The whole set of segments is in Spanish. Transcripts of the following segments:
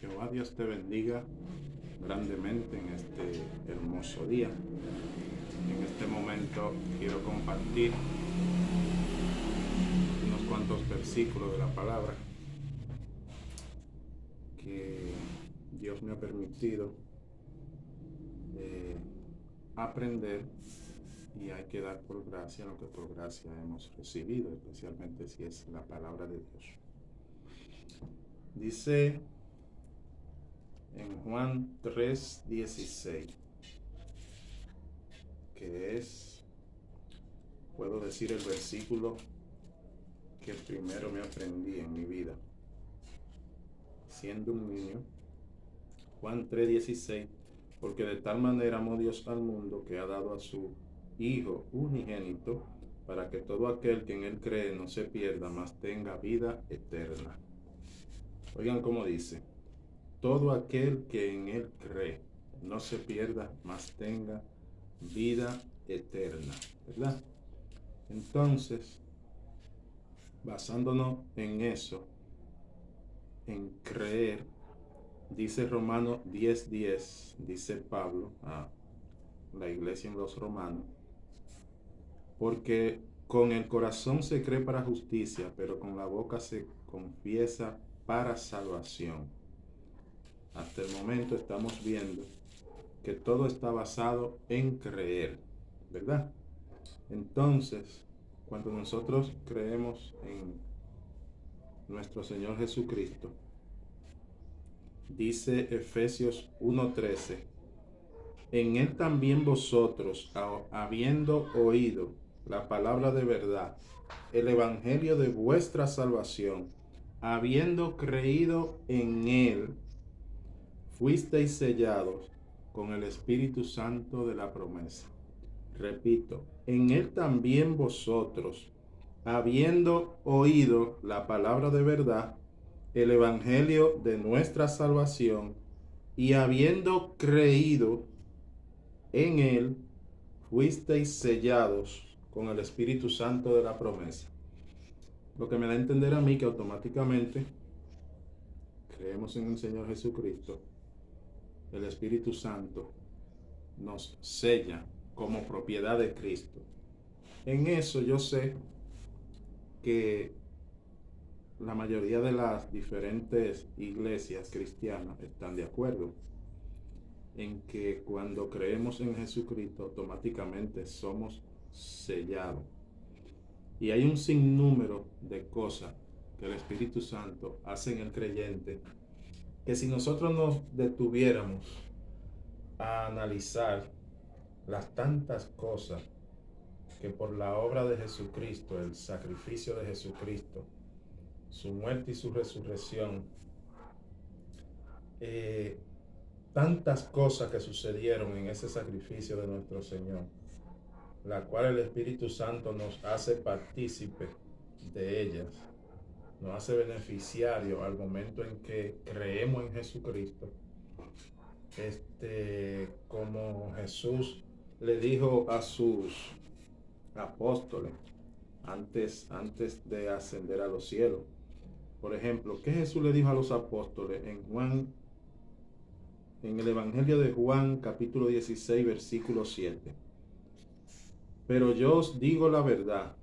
Jehová Dios te bendiga grandemente en este hermoso día. En este momento quiero compartir unos cuantos versículos de la palabra que Dios me ha permitido aprender, y hay que dar por gracia lo que por gracia hemos recibido, especialmente si es la palabra de Dios. Dice en Juan 3:16, que puedo decir, el versículo que primero me aprendí en mi vida, siendo un niño. Juan 3:16, porque de tal manera amó Dios al mundo que ha dado a su Hijo unigénito, para que todo aquel que en él cree no se pierda, mas tenga vida eterna. Oigan cómo dice: todo aquel que en él cree no se pierda, mas tenga vida eterna, ¿verdad? Entonces, basándonos en eso, en creer, dice Romanos 10:10, dice Pablo a la iglesia en los Romanos, porque con el corazón se cree para justicia, pero con la boca se confiesa para salvación. Hasta el momento estamos viendo que todo está basado en creer, ¿verdad? Entonces, cuando nosotros creemos en nuestro Señor Jesucristo, dice Efesios 1:13, en él también vosotros, habiendo oído la palabra de verdad, el evangelio de vuestra salvación, habiendo creído en él, fuisteis sellados con el Espíritu Santo de la promesa. Repito, en él también vosotros, habiendo oído la palabra de verdad, el evangelio de nuestra salvación, y habiendo creído en él, fuisteis sellados con el Espíritu Santo de la promesa. Lo que me da a entender a mí que automáticamente creemos en el Señor Jesucristo, el Espíritu Santo nos sella como propiedad de Cristo. En eso yo sé que la mayoría de las diferentes iglesias cristianas están de acuerdo en que cuando creemos en Jesucristo automáticamente somos sellados. Y hay un sinnúmero de cosas que el Espíritu Santo hace en el creyente, que si nosotros nos detuviéramos a analizar las tantas cosas que por la obra de Jesucristo, el sacrificio de Jesucristo, su muerte y su resurrección, tantas cosas que sucedieron en ese sacrificio de nuestro Señor, la cual el Espíritu Santo nos hace partícipe de ellas, nos hace beneficiario al momento en que creemos en Jesucristo. Como Jesús le dijo a sus apóstoles antes de ascender a los cielos. Por ejemplo, ¿qué Jesús le dijo a los apóstoles en el Evangelio de Juan, capítulo 16, versículo 7? Pero yo os digo la verdad,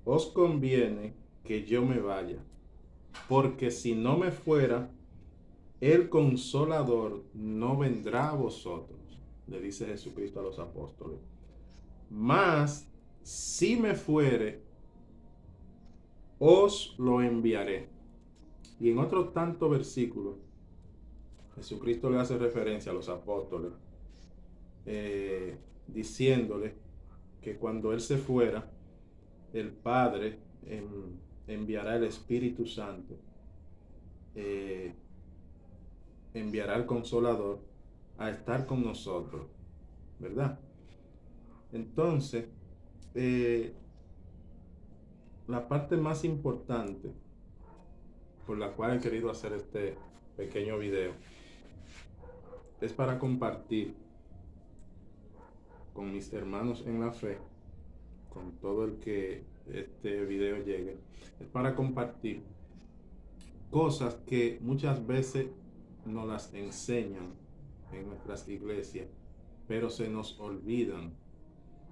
os conviene que yo me vaya, porque si no me fuera, el Consolador no vendrá a vosotros, le dice Jesucristo a los apóstoles. Mas si me fuere, os lo enviaré. Y en otros tantos versículos, Jesucristo le hace referencia a los apóstoles, diciéndole que cuando Él se fuera, el Padre enviará el Espíritu Santo, enviará al Consolador a estar con nosotros, ¿verdad? Entonces, la parte más importante por la cual he querido hacer este pequeño video es para compartir con mis hermanos en la fe, con todo el que este video llegue, es para compartir cosas que muchas veces nos las enseñan en nuestras iglesias, pero se nos olvidan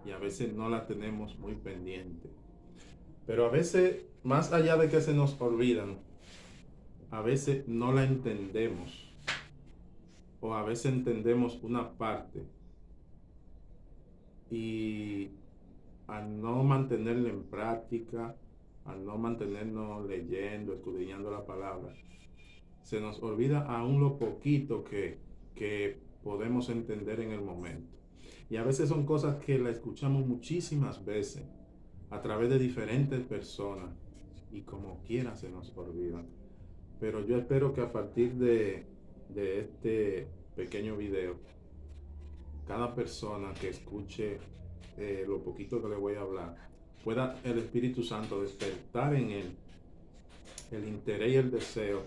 y a veces no las tenemos muy pendiente. Pero a veces, más allá de que se nos olvidan, a veces no la entendemos o a veces entendemos una parte y al no mantenerla en práctica, al no mantenernos leyendo, escudriñando la palabra, se nos olvida aún lo poquito que podemos entender en el momento. Y a veces son cosas que la escuchamos muchísimas veces a través de diferentes personas y como quiera se nos olvidan. Pero yo espero que a partir de este pequeño video, cada persona que escuche lo poquito que le voy a hablar, pueda el Espíritu Santo despertar en él el interés y el deseo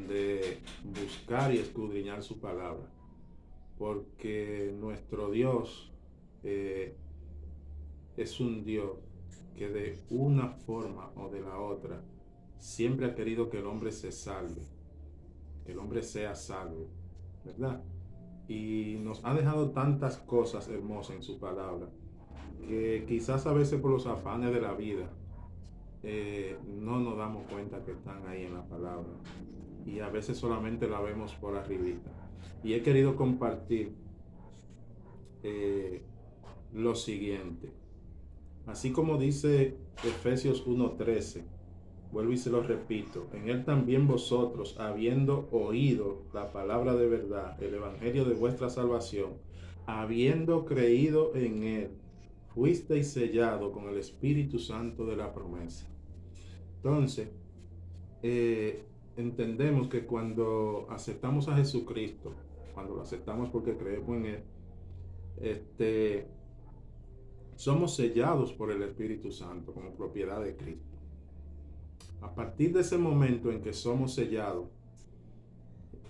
de buscar y escudriñar su palabra. Porque nuestro Dios es un Dios que de una forma o de la otra siempre ha querido que el hombre se salve, que el hombre sea salvo, ¿verdad? Y nos ha dejado tantas cosas hermosas en su palabra que quizás a veces por los afanes de la vida no nos damos cuenta que están ahí en la palabra y a veces solamente la vemos por arribita. Y he querido compartir lo siguiente. Así como dice Efesios 1:13, vuelvo y se lo repito, en él también vosotros, habiendo oído la palabra de verdad, el evangelio de vuestra salvación, habiendo creído en él, fuisteis sellado con el Espíritu Santo de la promesa. Entonces, entendemos que cuando aceptamos a Jesucristo, cuando lo aceptamos porque creemos en él, somos sellados por el Espíritu Santo como propiedad de Cristo. A partir de ese momento en que somos sellados,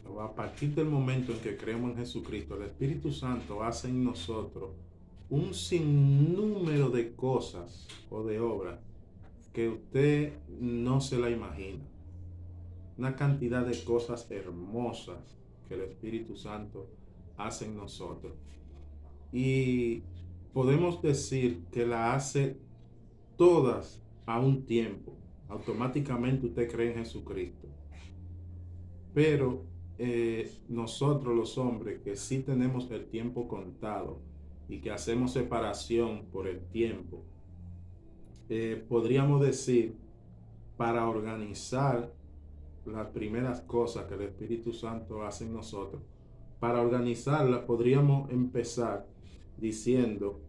o a partir del momento en que creemos en Jesucristo, el Espíritu Santo hace en nosotros un sinnúmero de cosas o de obras que usted no se la imagina. Una cantidad de cosas hermosas que el Espíritu Santo hace en nosotros. Y podemos decir que la hace todas a un tiempo. Automáticamente usted cree en Jesucristo. Pero nosotros los hombres que sí tenemos el tiempo contado y que hacemos separación por el tiempo, podríamos decir, para organizar las primeras cosas que el Espíritu Santo hace en nosotros, para organizarlas podríamos empezar diciendo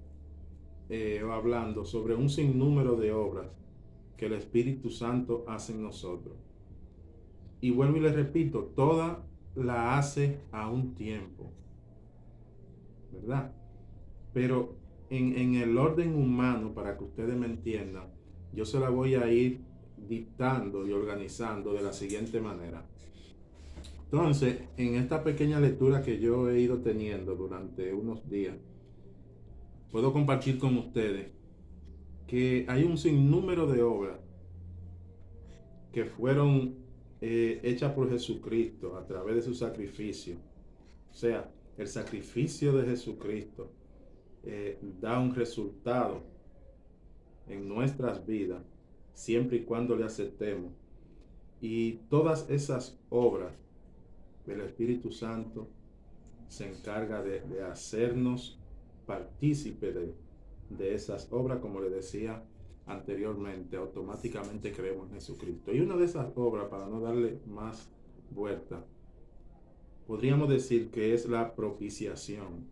o hablando sobre un sinnúmero de obras que el Espíritu Santo hace en nosotros. Y vuelvo y le repito, toda la hace a un tiempo, ¿verdad? Pero en el orden humano, para que ustedes me entiendan, yo se la voy a ir dictando y organizando de la siguiente manera. Entonces, en esta pequeña lectura que yo he ido teniendo durante unos días, puedo compartir con ustedes que hay un sinnúmero de obras que fueron hechas por Jesucristo a través de su sacrificio. O sea, el sacrificio de Jesucristo da un resultado en nuestras vidas siempre y cuando le aceptemos. Y todas esas obras del Espíritu Santo se encarga de hacernos partícipe de esas obras, como le decía anteriormente, automáticamente creemos en Jesucristo. Y una de esas obras, para no darle más vuelta, podríamos decir que es la propiciación.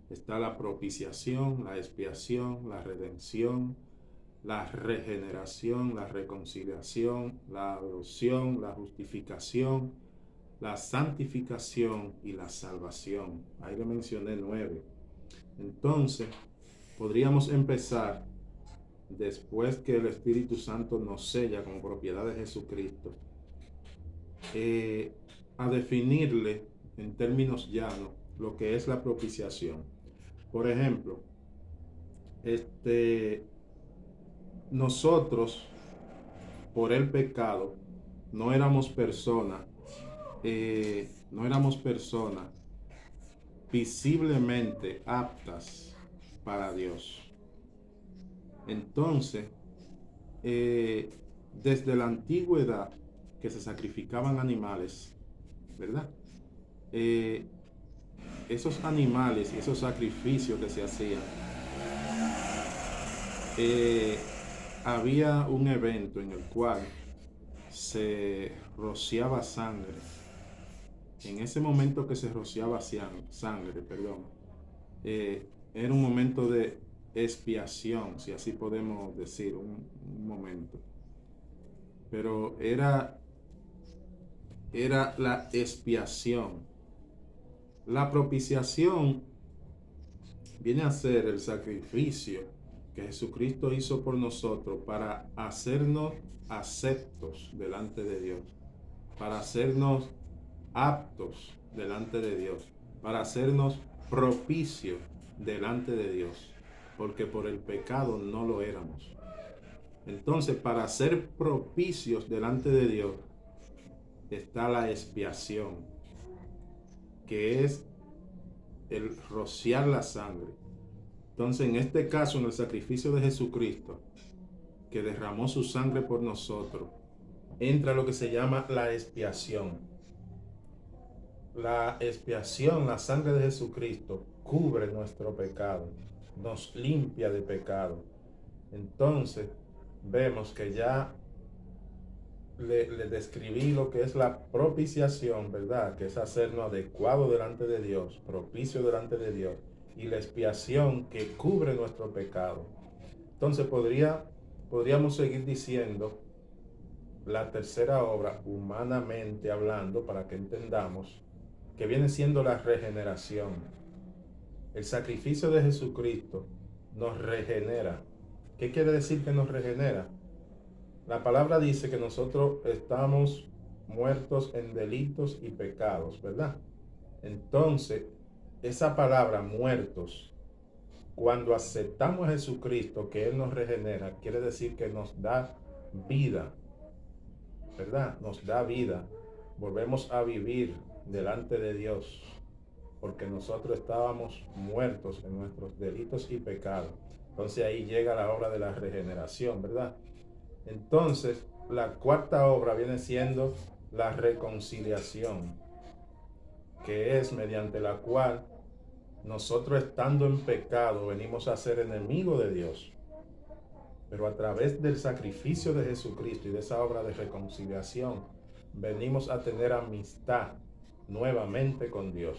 Está la propiciación, la expiación, la redención, la regeneración, la reconciliación, la adopción, la justificación, la santificación y la salvación. Ahí le mencioné 9. Entonces, podríamos empezar, después que el Espíritu Santo nos sella como propiedad de Jesucristo, a definirle en términos llanos lo que es la propiciación. Por ejemplo, nosotros, por el pecado, no éramos personas no éramos personas visiblemente aptas para Dios. Entonces, desde la antigüedad que se sacrificaban animales, ¿verdad? Esos animales y esos sacrificios que se hacían, había un evento en el cual se rociaba sangre. En ese momento que se rociaba sangre, era un momento de expiación, si así podemos decir, un momento. Pero era la expiación. La propiciación viene a ser el sacrificio que Jesucristo hizo por nosotros para hacernos aceptos delante de Dios, para hacernos aptos delante de Dios, para hacernos propicios delante de Dios, porque por el pecado no lo éramos. Entonces, para ser propicios delante de Dios está la expiación, que es el rociar la sangre. Entonces, en este caso, en el sacrificio de Jesucristo, que derramó su sangre por nosotros, entra lo que se llama la expiación. La expiación, la sangre de Jesucristo, cubre nuestro pecado, nos limpia de pecado. Entonces, vemos que ya le describí lo que es la propiciación, ¿verdad? Que es hacernos adecuado delante de Dios, propicio delante de Dios, y la expiación que cubre nuestro pecado. Entonces podríamos seguir diciendo la tercera obra, humanamente hablando, para que entendamos, que viene siendo la regeneración. El sacrificio de Jesucristo nos regenera. ¿Qué quiere decir que nos regenera? La palabra dice que nosotros estamos muertos en delitos y pecados, ¿verdad? Entonces, esa palabra muertos, cuando aceptamos a Jesucristo, que Él nos regenera, quiere decir que nos da vida, ¿verdad? Nos da vida. Volvemos a vivir delante de Dios, porque nosotros estábamos muertos en nuestros delitos y pecados. Entonces ahí llega la obra de la regeneración, ¿verdad? Entonces, la cuarta obra viene siendo la reconciliación, que es mediante la cual nosotros, estando en pecado, venimos a ser enemigos de Dios. Pero a través del sacrificio de Jesucristo y de esa obra de reconciliación, venimos a tener amistad nuevamente con Dios.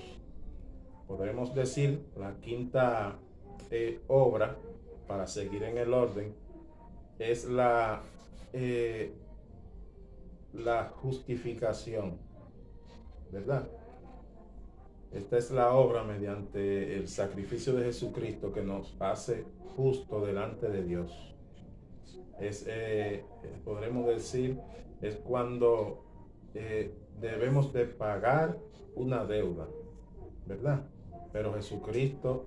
Podemos decir la quinta obra, para seguir en el orden, es la justificación, ¿verdad? Esta es la obra mediante el sacrificio de Jesucristo que nos hace justo delante de Dios. Podremos decir, es cuando debemos de pagar una deuda, ¿verdad? Pero Jesucristo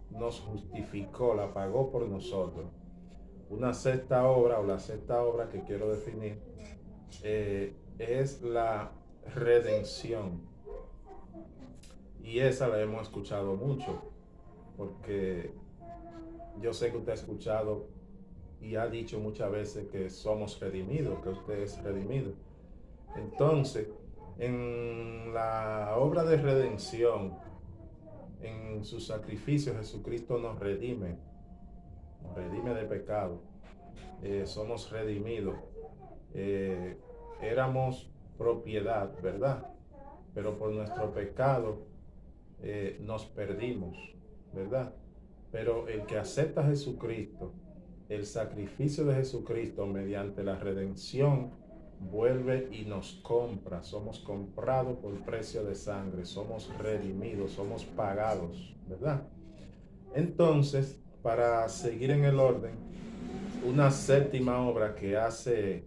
nos justificó, la pagó por nosotros. Una sexta obra, o la sexta obra que quiero definir, es la redención. Y esa la hemos escuchado mucho, porque yo sé que usted ha escuchado y ha dicho muchas veces que somos redimidos, que usted es redimido. Entonces, en la obra de redención, en su sacrificio, Jesucristo nos redime de pecado. Somos redimidos. Éramos propiedad, ¿verdad? Pero por nuestro pecado nos perdimos, ¿verdad? Pero el que acepta a Jesucristo, el sacrificio de Jesucristo mediante la redención, vuelve y nos compra. Somos comprados por precio de sangre, somos redimidos, somos pagados, ¿verdad? Entonces, para seguir en el orden, una séptima obra que hace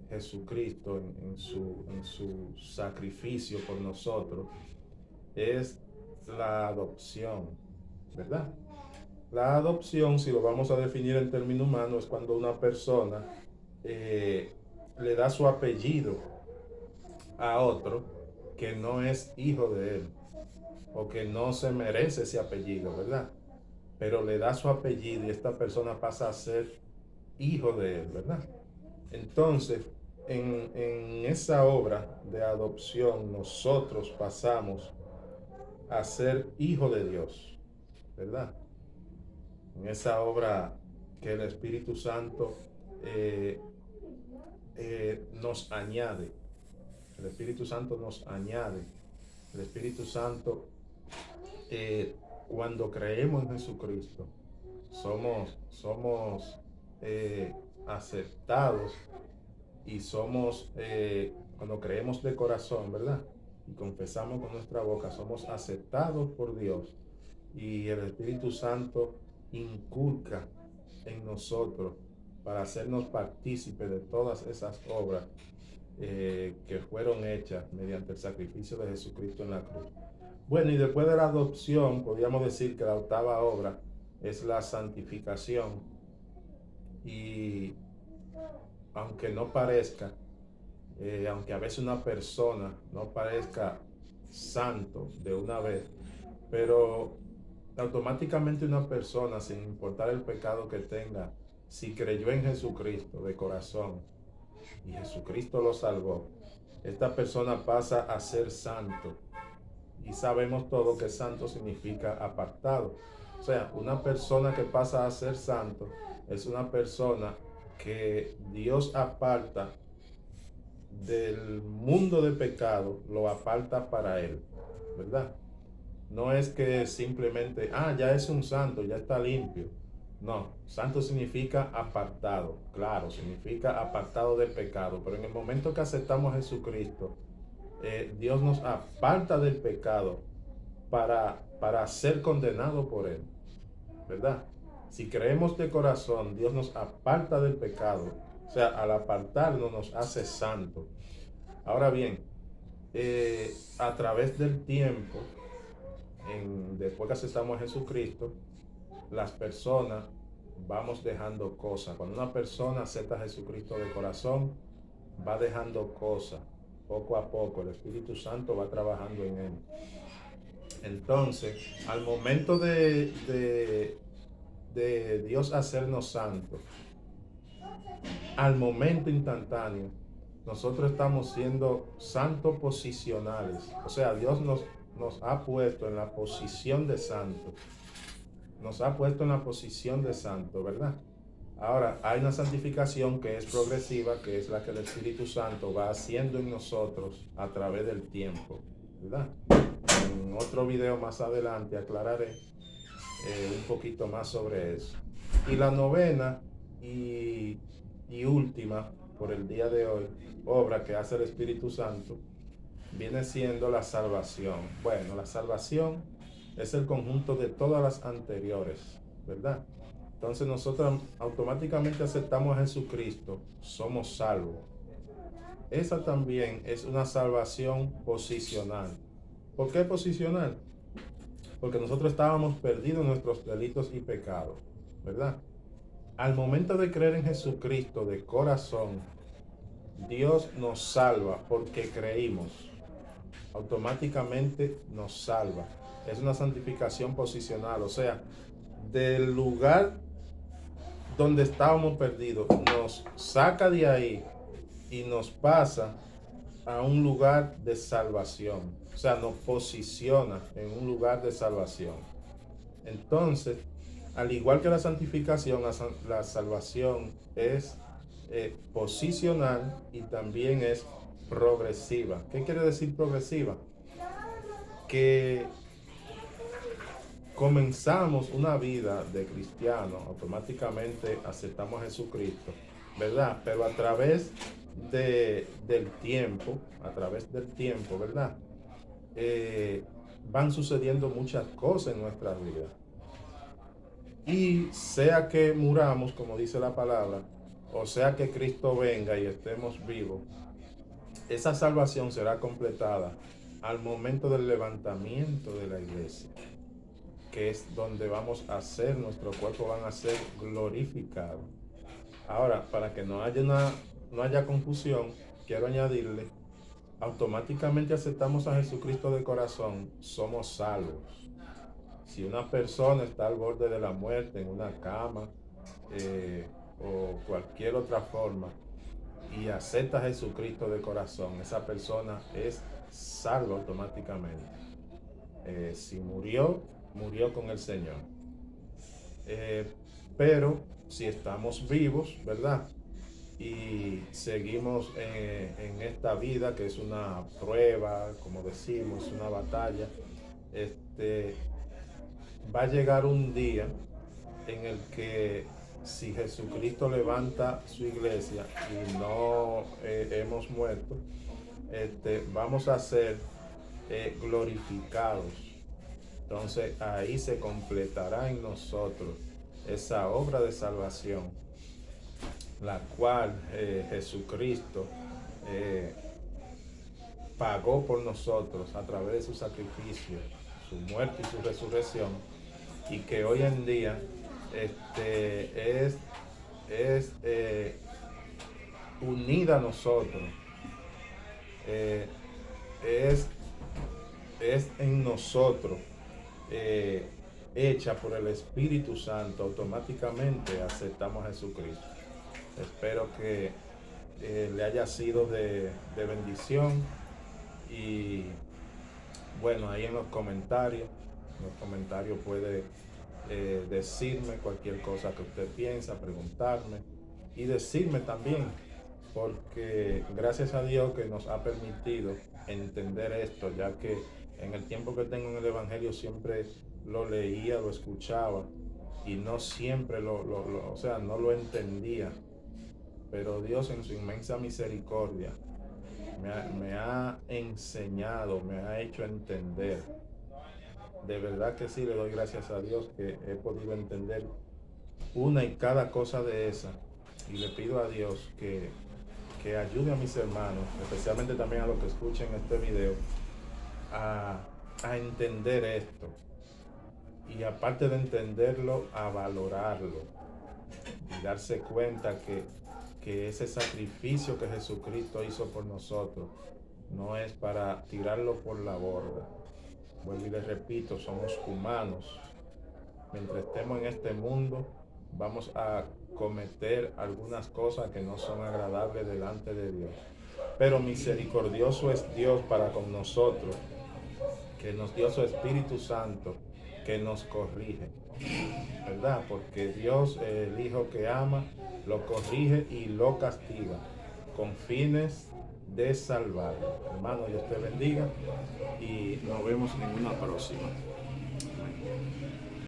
Jesucristo en su sacrificio por nosotros es la adopción, ¿verdad? La adopción, si lo vamos a definir en términos humanos, es cuando una persona le da su apellido a otro que no es hijo de él o que no se merece ese apellido, ¿verdad? Pero le da su apellido y esta persona pasa a ser hijo de él, ¿verdad? Entonces, en esa obra de adopción, nosotros pasamos a ser hijo de Dios, ¿verdad? En esa obra que el Espíritu Santo eh, nos añade. El Espíritu Santo nos añade. El Espíritu Santo, cuando creemos en Jesucristo, somos aceptados y somos, cuando creemos de corazón, ¿verdad? Y confesamos con nuestra boca, somos aceptados por Dios. Y el Espíritu Santo inculca en nosotros para hacernos partícipes de todas esas obras que fueron hechas mediante el sacrificio de Jesucristo en la cruz. Bueno, y después de la adopción, podríamos decir que la octava obra es la santificación. Y aunque no parezca, aunque a veces una persona no parezca santo de una vez, pero automáticamente una persona, sin importar el pecado que tenga, si creyó en Jesucristo de corazón y Jesucristo lo salvó, esta persona pasa a ser santo. Y sabemos todo que santo significa apartado. O sea, una persona que pasa a ser santo es una persona que Dios aparta del mundo de pecado, lo aparta para él, ¿verdad? No es que simplemente, ya es un santo, ya está limpio. No, santo significa apartado, claro, significa apartado del pecado. Pero en el momento que aceptamos a Jesucristo, Dios nos aparta del pecado para ser condenado por él, ¿verdad? Si creemos de corazón, Dios nos aparta del pecado. O sea, al apartarnos nos hace santo. Ahora bien, a través del tiempo, después que aceptamos a Jesucristo, las personas vamos dejando cosas. Cuando una persona acepta a Jesucristo de corazón, va dejando cosas. Poco a poco el Espíritu Santo va trabajando en él. Entonces, al momento de Dios hacernos santos, al momento instantáneo, nosotros estamos siendo santos posicionales. O sea, Dios nos ha puesto en la posición de santo. Nos ha puesto en la posición de santo, ¿verdad? Ahora, hay una santificación que es progresiva, que es la que el Espíritu Santo va haciendo en nosotros a través del tiempo, ¿verdad? En otro video más adelante aclararé un poquito más sobre eso. Y la novena y última por el día de hoy, obra que hace el Espíritu Santo, viene siendo la salvación. Bueno, la salvación es el conjunto de todas las anteriores, ¿verdad? Entonces nosotros automáticamente aceptamos a Jesucristo, somos salvos. Esa también es una salvación posicional. ¿Por qué posicional? Porque nosotros estábamos perdidos en nuestros delitos y pecados, ¿verdad? Al momento de creer en Jesucristo de corazón, Dios nos salva porque creímos. Automáticamente nos salva. Es una santificación posicional, o sea, del lugar donde estábamos perdidos, nos saca de ahí y nos pasa a un lugar de salvación. O sea, nos posiciona en un lugar de salvación. Entonces, al igual que la santificación, la salvación es posicional y también es progresiva. ¿Qué quiere decir progresiva? Que comenzamos una vida de cristiano, automáticamente aceptamos a Jesucristo, ¿verdad? Pero a través del tiempo, ¿verdad? Van sucediendo muchas cosas en nuestras vidas. Y sea que muramos, como dice la palabra, o sea que Cristo venga y estemos vivos, esa salvación será completada al momento del levantamiento de la iglesia, que es donde vamos a ser, nuestros cuerpos van a ser glorificados. Ahora, para que no haya confusión, quiero añadirle automáticamente aceptamos a Jesucristo de corazón, somos salvos. Si una persona está al borde de la muerte, en una cama, o cualquier otra forma, y acepta a Jesucristo de corazón, esa persona es salva automáticamente. Si murió, murió con el Señor. Pero si estamos vivos, ¿verdad? Y seguimos en esta vida, que es una prueba, como decimos, una batalla, va a llegar un día en el que, si Jesucristo levanta su iglesia y no hemos muerto, vamos a ser glorificados. Entonces ahí se completará en nosotros esa obra de salvación, la cual Jesucristo pagó por nosotros a través de su sacrificio, su muerte y su resurrección, y que hoy en día es unida a nosotros, es en nosotros, hecha por el Espíritu Santo. Automáticamente aceptamos a Jesucristo. Espero que le haya sido de bendición, y bueno, ahí en los comentarios puede decirme cualquier cosa que usted piensa, preguntarme y decirme también, porque gracias a Dios que nos ha permitido entender esto, ya que en el tiempo que tengo en el Evangelio siempre lo leía, lo escuchaba y no siempre o sea, no lo entendía. Pero Dios, en su inmensa misericordia, me ha enseñado, me ha hecho entender. De verdad que sí, le doy gracias a Dios que he podido entender una y cada cosa de esa, y le pido a Dios que ayude a mis hermanos, especialmente también a los que escuchen este video, a entender esto, y aparte de entenderlo, a valorarlo y darse cuenta que ese sacrificio que Jesucristo hizo por nosotros no es para tirarlo por la borda. Vuelvo y les repito, somos humanos. Mientras estemos en este mundo, vamos a cometer algunas cosas que no son agradables delante de Dios. Pero misericordioso es Dios para con nosotros, que nos dio su Espíritu Santo, que nos corrige, ¿verdad? Porque Dios, el Hijo que ama, lo corrige y lo castiga con fines de salvarlo. Hermano, Dios te bendiga y nos vemos en una próxima.